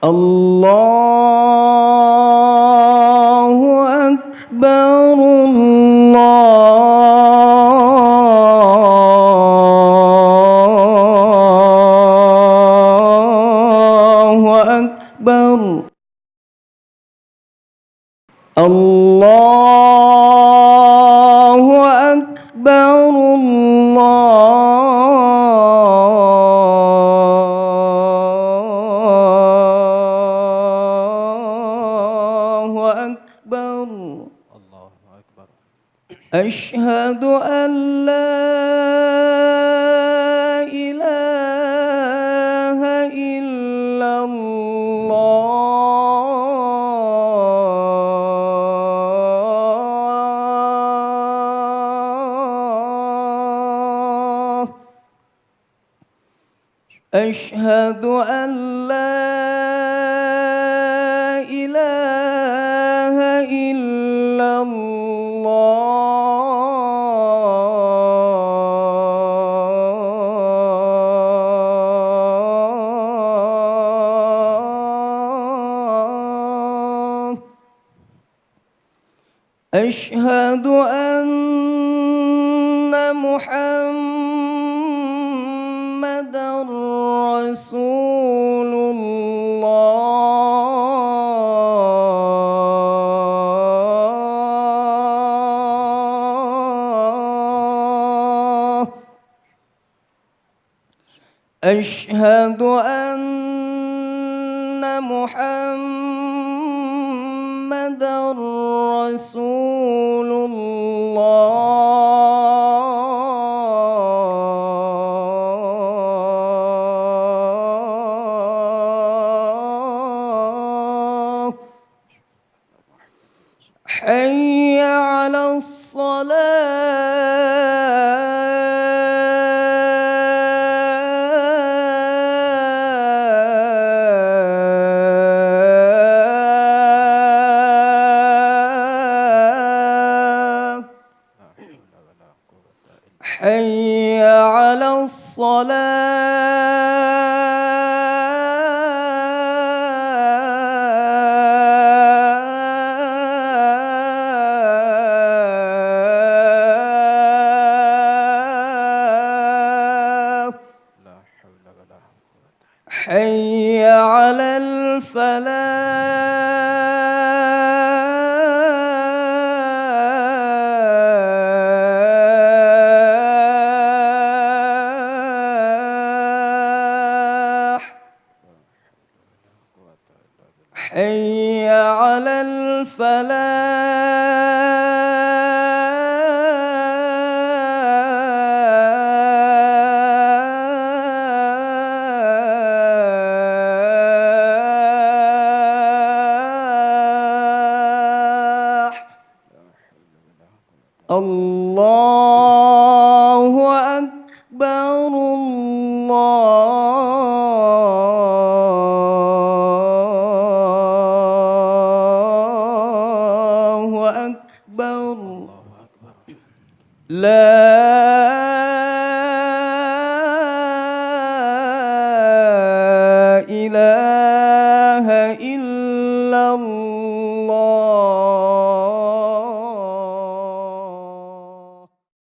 الله أكبر الله أكبر الله أكبر الله أكبر الله أكبر. أشهد أن لا إله إلا الله أشهد أن لا إله إلا الله أشهد أن محمدًا رسول الله أشهد أن محمدًا رسول الله حي على الصلاة حي على الصلاة لا حول ولا قوة. حي على الفلاح حي على الفلاح الله أكبر الله